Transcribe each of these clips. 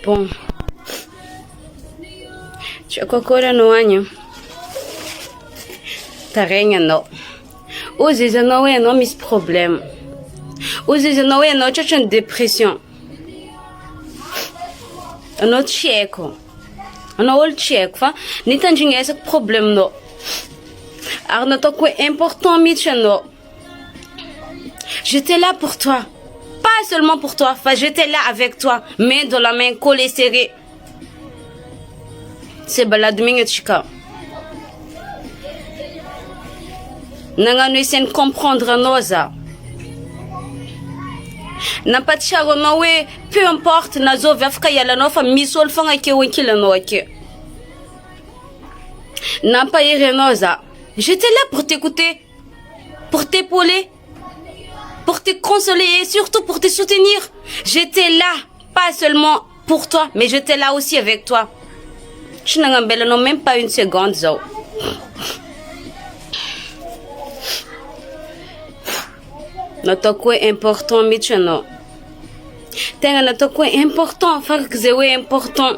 Bon. Chakokora no anyo. Tarenha no. Ozeza no é no mis problème. Ozeza no é no chacha depression. No tcheko. No ol tcheko fa ni tanjinga esse problème no. Arno to ko important michano. J'étais là pour toi. Pas seulement pour toi, enfin, j'étais là avec toi, main dans la main, collée serrée. C'est balade minute chika. Nanga nous essaie de comprendre noza. N'a pas de charo no we, peu importe nazo vafka yala no fa misol fanga ke winkila no ke. N'a pas ire noza. J'étais là pour t'écouter, pour t'épauler, pour te consoler et surtout pour te soutenir. J'étais là, pas seulement pour toi, mais j'étais là aussi avec toi. Je n'ai non même pas une seconde, Zo. Notre quoi important, Michano. Tenga notre quoi important, faire que c'est important.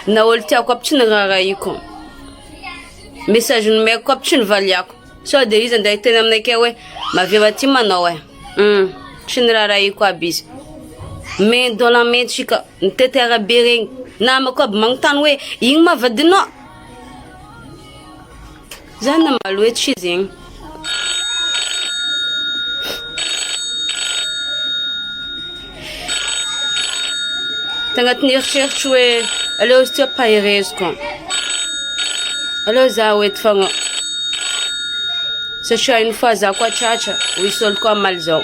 Na olti akop chinara yiko. Message no me akop chin valiako. So the reason that I tell them like we ma viva tima no we. Chinara yiko abis. Me dans la mente chika ntetera bering na ma ko mangtan we ying ma vadino. Zana malwe chizing. Tangat ni recherche we alors tu pas heureuse quoi. Alors ça ouais tfanga. C'est une fois za kwa chacha, oui sol quoi malzo.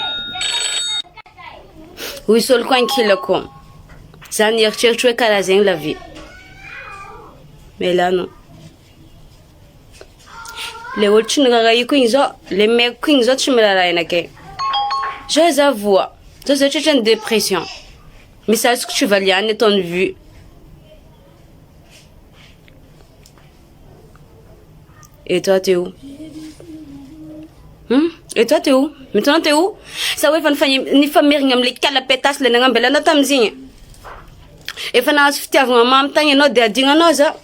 Oui sol quoi kilo quoi. Ça ni recherche we kala zeng la vie. Mais là non. Les autres n'auraient eu qu'une zo, les mecs qu'une zo tu me la raine que. Je avoue, ça c'est une dépression. Mais ça ce que tu vas lier en ton vue. Et toi t'es où? Et toi t'es où? Maintenant t'es où? Ça ouais fan ni famille ngam les calapetas les ngam bela na tamzinha. Et fan as fiti avant mam tanya no de dinga no za.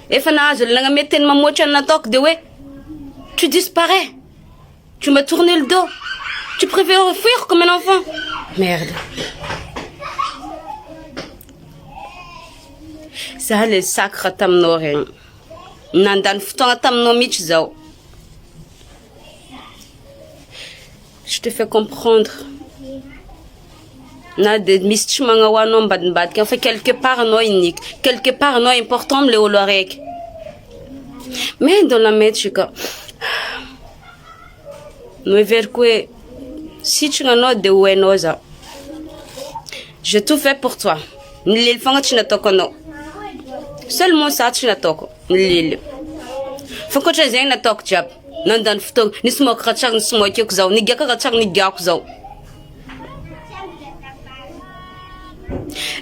Et fan as le ngam meten ma mocha na tok de we. Tu disparais. Tu m'as tourné le dos. Tu préfères fuir comme un enfant. Merde. Ça le sacre tam no rien. Nandan futon tam no mich zao. Je te fais comprendre. Na de mischmanga wanon bad bad qui fait quelque part no unique, quelque part no important le olorek. Mais dans la métrique, nous verrons que si tu n'as pas de wenosa, je tout fait pour toi. N'lil fanga tu n'as pas no. Seulement ça tu n'as pas. N'lil. Faut que tu aies un attaque job. Non dans photo ni smoke rachar ni smoke yok zao ni gaka rachar ni gak zao.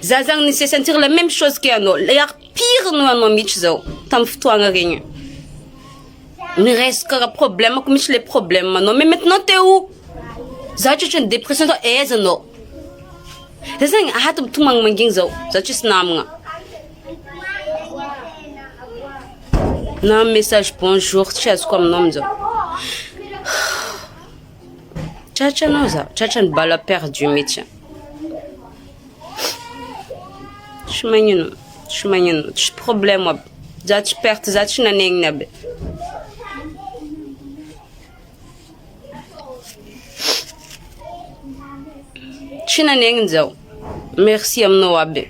Zazang ni se sentir la même chose qu'il y a no. L'air pire nous en mich zao. Tam photo en rien. Il reste qu'un problème comme les problèmes non mais maintenant t'es où? Ça tu as une dépression toi est non. C'est ça a hâte tout mang manging zao. Ça tu snam. Non message bonjour chess comme nom zao. Chacha noza, chacha une balle perdue métier. Chemanino, tu problème ça tu perds ça tu n'as rien. Chinanengzo. Merci amno abe.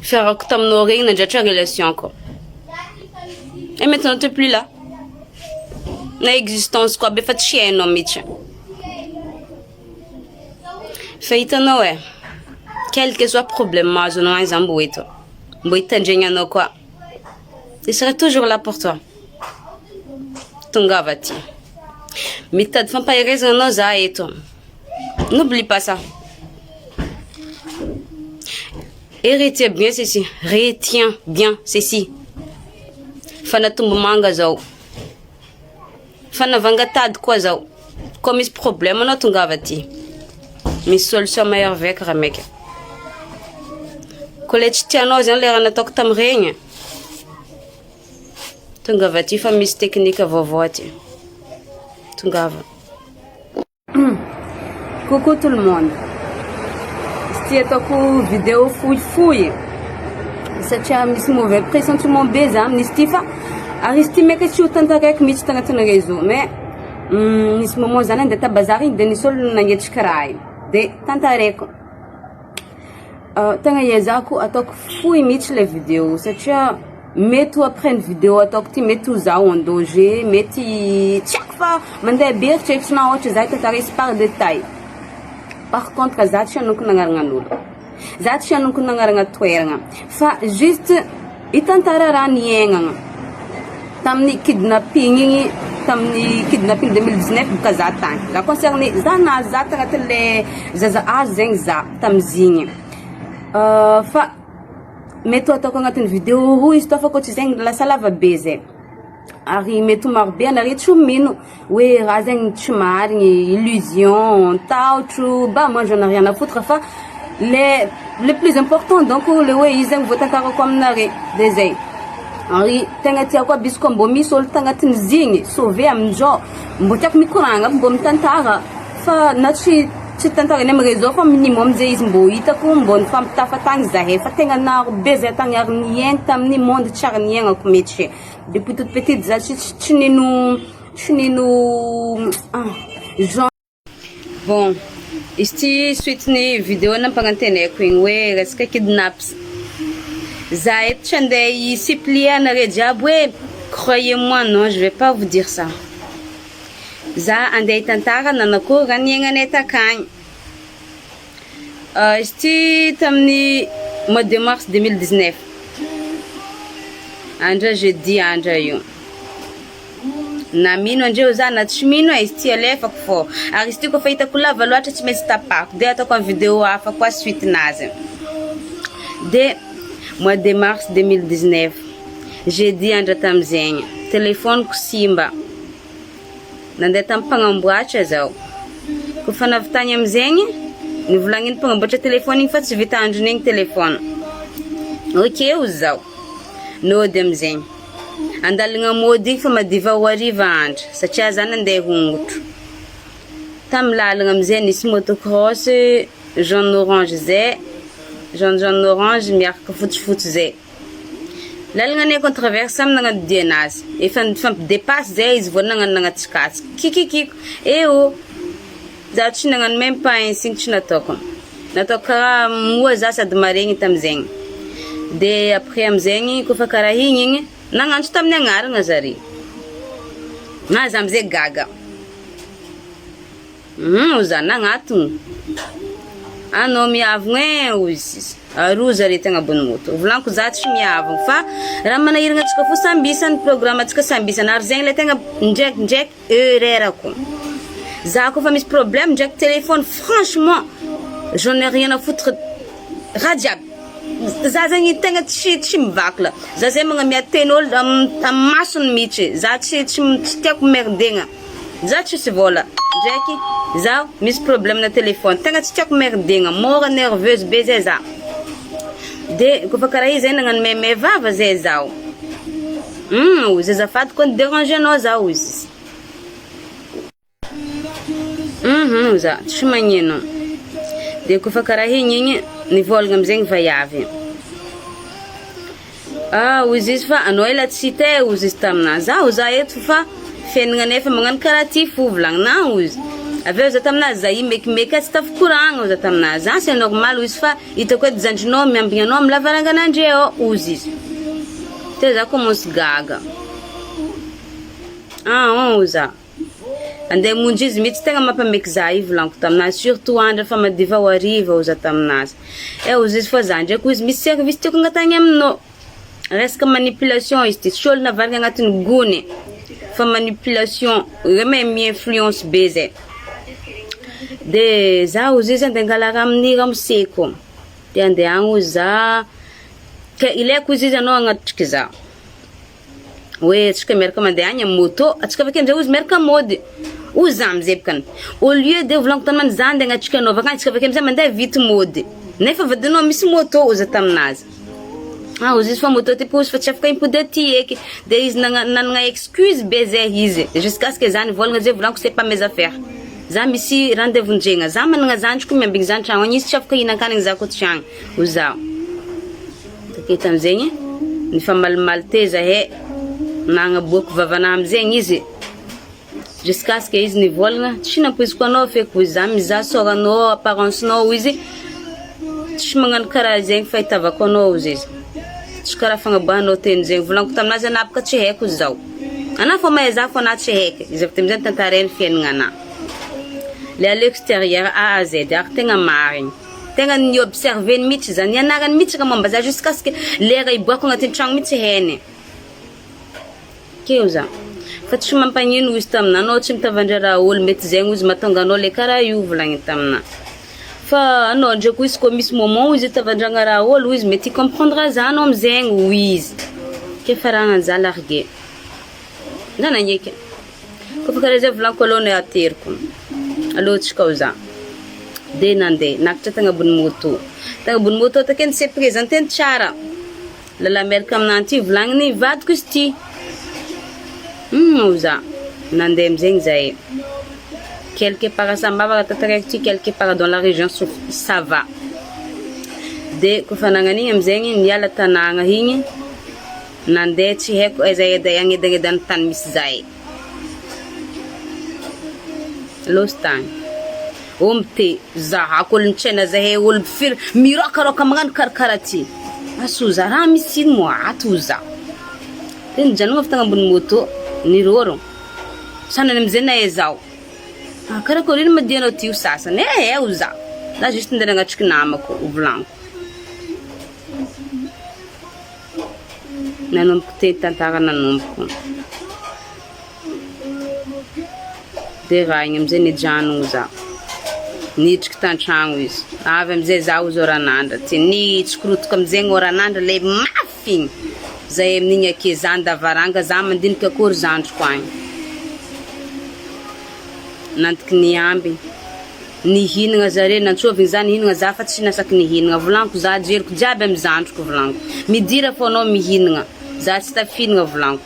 Faire que tam no rien déjà relation encore. Et maintenant tu plus là. Na existence quoi be fait chien no miche. Feita noé. Quel que soit problème ma je n'ai pas embouito. Boita njenya no quoi. Je serai toujours là pour toi. Tunga vati. Mais t'as de faire pas raison no za et toi. N'oublie pas ça. Et retiens bien ceci. Retiens bien ceci. Fana tumbu manga zao. Fana vanga tad quoi zao. Comme ce problème, on a tout gavati. misy solution meilleur veka raha meky. Koa le tsy tianao zany le raha nataoko tamin'iregny, tongava aty fa misy technique vaovao aty. Tongava. Coucou tout le monde. Izy ataoko vidéo fohy satria misy mauvais presentiment be za amin'izy ty fa ary izy ty meka tsy ho tantaraiky mihitsy tagnatin'ny réseau mais nisy moment zany andeha tabazary igny de nisy olo nagngetriky raha igny de tantaraiko. Tegna iezako ataoko fohy mihitsy le vidéo satria mety ho après ny vidéo ataoko ty mety ho zaho en danger, mety tsy haiko fa mandeha be eritreritrinao ohatra za tantarisy par détail. Par contre za tsy anoko nagnaranan'olo, za tsy anoko nagnarana toerana fa juste itantara raha niaignana tamin'ny kidnapping igny, tamin'ny kidnapping 2019 boka za tany. Za concerné za nahazo za tagnatin'le zaza azo zegny za tamizigny. Fa mety ataoko agnatin'ny vidéo roa izy tô fa koa tsy zegny lasa lava be zay. Ary mety maro be anareo tsy mino hoe raha zegny tsy marigny, illusion, taotro, bah moi j'en ai rien à foutre fa le plus important donc le hoe izy zegny voatantarako aminareo de zay. Ary tegna tiako aby izy koa mbô misy olo tagnatin'ny zigny sauvé amin'izao mbô tiako mikoragna mbô mitantara fa na tsy tantara ny amin'ny réseau fa minimum zay izy mbô hitako mbô nifampitafatagny zahay fa tegna naro be zay tagny ary niaigny tamin'ny monde tsy ary niaignako mihitsy. Depuis toute petite za tsy nino genre. Bon, izy ty suite ny vidéo nampananteneko igny hoe resaka kidnaps. Za eto tsy andeha i-supplier anareo jiaby hoe croyez-moi, non, je vais pas vous dire ça. Za andeha hitantara nanako raha niaignanay takagny. Izy ty tamin'ny mois de mars 2019. Andra jeudi andra io. Na mino andreo za na tsy mino izy ty alefako fô. Ary izy ty koa fa hitako lava loatra tsy maintsy tapako. De ataoko amin'ny vidéo hafa koa suite nazy. De mois de mars 2019. Jeudi andra tamizegny. Telefoniko simba. Nandeha tamin'ny mpagnamboatra zao. Koa fa navitany amizegny, nivolagniny mpagnamboatra telefony igny fa tsy vita androny igny telefony. Ok ozy zao. Nody amizegny. Andalagna mody igny fa madiva ho ariva andra satria za nandeha hongotro. Tamin'ny lalagna amizay nisy motocross jaune orange zay, jaune orange miaraka fotsifotsy zay. Lalagna anay controverse amin'ny nagnadidia anazy. Efa nifampidepasse zay izy vao nagnano nagnatsikatsika. Kikikiko. Eo. Za tsy nagnano même pas un signe tsy nataoko. Nataoko karaha moa za sady maregny tamizegny. De après amizegny koa fa karaha igny nagnantso tamin'ny agnarana zare. Naza amizay gaga. Oza nagnatony. Anao miavogna ozy. Aroa zare tegna bonne moto. Volaniko za tsy miavogna fa raha manahiragna antsika fo sambisany programme antsika sambisany ary zegny le tegna ndraiky ererako. Za koa fa misy problème ndraiky téléphone franchement j'en ai rien à foutre raha jiaby. Za zegny tegna tsy mivakla. Za zay magnamia ten'olo amin'ny masony mihitsy. Za tsy tiako merdegna. Za tsy vola. Ndraiky za misy problème na téléphone. Tegna tsy tiako merdegna. Mora nerveuse be zay za. De koa fa karaha izy zay nagnano me vava zay zaho. Ozy azafady koa déranger anao zaho ozy. Za tsy magnino. De koa fa karaha igny nivolagna amizegny vaiavy. Ozy izy fa anao ela tsy hita ozy izy tamina. Za eto fa fiaignana nefa magnano karaha ty fo volagnina ozy. Aveo za tamina za mekimeky tsy tafikoragna za tamina. Za c'est normal ozy fa hitako edy zandrinao miambigna anao amin'ny lavaranganandreo ozy izy. Te za commence gaga. Oza. Andeha monjy izy mihitsy tegna mampameky za io volaniko tamina. Surtout andra fa madiva ho ariva oza taminazy. Ozy izy fa za ndraiky ozy misy service tiako agnatagny aminao. Resaka manipulation izy ty. Tsy olo navarigna agnatin'ny gony. Fa manipulation. Même influence be zay. De za ozy izy andeha angala raha amin'ny ramoseko. De andeha agny ozy za. Ka ilaiko izy anao agnatriky za. Hoe atsika miaraka mandeha agny amin'ny moto. Atsika avake amizay ozy miaraka mody. Oza amizay bokany. Au lieu de volaniko taminany za andeha agnatrika anao vakany tsika avake amizay mandeha vity mody. Nefa vadinao misy moto oza taminazy. Ozy izy fa moto ty posy fa tsy afaka impody aty eky. De izy nanagna excuse be zay izy. Jusqu'à ce que zany volagna zay volaniko c'est pas mes affaires. Za misy rendez-vous-ndregna. Za managna zandriko miambigny zany tragno agny izy tsy afaka hinan-kanigny za koa tragno. Oza. Takeo tamizegny nifa malimaly te zahay nagnaboako vavana amizegny izy. Jusqu'à ce que izy nivolagna tsy nampoiziko anao feky izy za mizaha sôranao apparence-nao izy tsy magnano karaha zegny fa hitavako anao izy. Tsy karaha fagnaboahanao teny zegny volaniko taminazy anapaka tsy haiko zao. Ana fa mahay za fa ana tsy haiko. Izy avy tamizay tantarainy fiaignana. Le à l'extérieur A à Z ary tegna marigny. Tegna ni observer mihitsy zany nianarany mihitsy ka momba za jusqu'à ce que lera iboako agnatin'ny tragno mihitsy hainy. Keo za. Fa tsy mampanino izy tamina anao tsy mitavandra raha olo mety zegny izy mahatonga anao le karaha io volagny tamina. Fa anao ndraiky izy koa misy moment izy tavandragna raha olo izy mety comprendre za anao amizegny ou izy. Ke faragna za largué. Zana nyeky. Kofa karaha zay volaniko alôny ateriko. Alô tsika o za. De nandeha nakatra tagna ambony moto. Tagna ambony moto takeny se présenteny tsara. Lala miaraka aminanty volagniny vadiko izy ty. Za. Nandeha amizegny zahay. Quelque part sambava tataraiky quelque part dans la région ça va. De kofa nagnanigny amizegny niala tanagna igny nandeha tsy haiko aiza agnedagnedany tany misy zahay. Lostagny. Omte zahako olo nitsena zahay olo firy mirokaroka magnano karakara ty. Asoza raha misy ino mo ato za. De nijanogna avy tagna ambony moto nirôrogno. Sanany amizay nahay zao. Karakory ino madianao ty io sasany? O za. Za juste ndeha nagnatriky namako volaniko. Nanomboka te tantara nanomboko. De raha igny amizay nijanogno za. Nitriky tantragno izy. Avy amizay za ozy oranandra. Ty nitriky rotoka amizegny oranandra le mafy igny. Zahay amin'igny ake za andavaranga za mandinika akory zandriko agny. Nantiky niamby. Nihinagna zare nantsovigny za nihinagna za fa tsy nasaky nihinagna. Volaniko za jeriko jiaby amy zandriko volaniko. Midira fô anao mihinagna. Za tsy tafihinagna volaniko.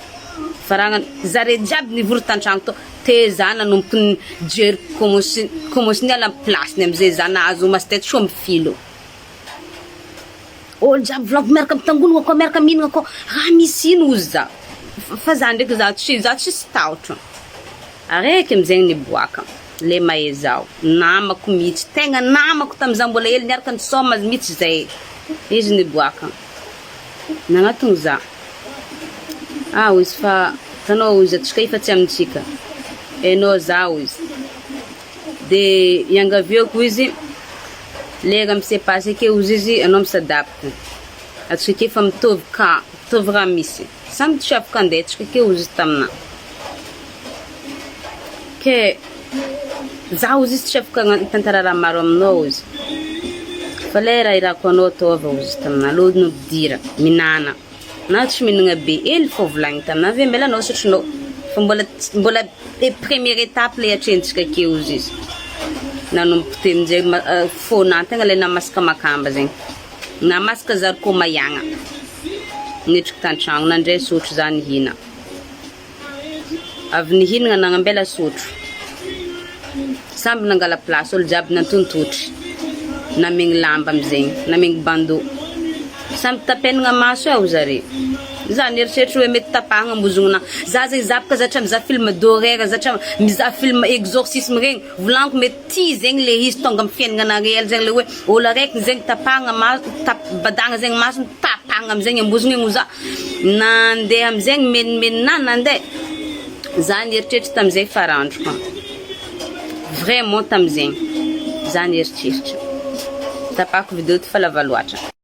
Faragna zare jiaby nivory tantragno tô. Te za nanomboky jeriko commence niala amy plasiny amizay za nahazo masy tety soa mifilo. Olo jiaby volaniko miaraka mitangonogna koa miaraka mihinagna koa. Raha misy ino ozy za. Fa za ndraiky za tsisy taotro. Araiky amizegny niboaka. Le mahay zao. Namako mihitsy. Tegna namako tamizao mbola hely niaraka nisoma mihitsy zay. Izy niboaka. Nagnatony za. Izy fa tanao izy atsika ifa tsy amintsika. Enao zao izy. De iangaviako izy. Lera mise passé ke izy anao misadapika. Atsika efa mitovy raha misy. Samy tsy afaka andeha atsika ke izy tamina. Ke zaho izy tsy afaka tantara raha maro aminao izy. Fa lera irako anao tova izy tamina. Alo no dira minana. Na tsy minagna be ely fô volagny tamina. Avy mbela anao sotranao. Fa mbola première étape le atrentsika ke izy. Nanomboky te amizay fôna tegna le namasaka makamba zegny. Namasaka zarikô mayagna. Nitriky tantragno nandray sotro za nihina. Avy nihinagna nagnambela sotro. Samby nangala place olo jiaby nantontotry. Namegny lamba amizegny, namegny bandeau. Samby tapenagna maso ao zare. Za nieritreritry hoe mety tapahagna mbozogna. Za zegny zapaka zatra mizaha film d'horreur, zatra mizaha film exorcisme regny. Volaniko mety ty zegny le izy tonga amy fiaignana réel zegny le hoe olo araiky zegny tapahagna maso, badagna zegny maso tapahagna amizegny ambozogna igny za. Nandeha amizegny menimenina nandeha. Za nieritreritry tamizay farandroko. Vraiment tamizegny. Za nieritreritry. Tapako vidéo ty fa lava loatra.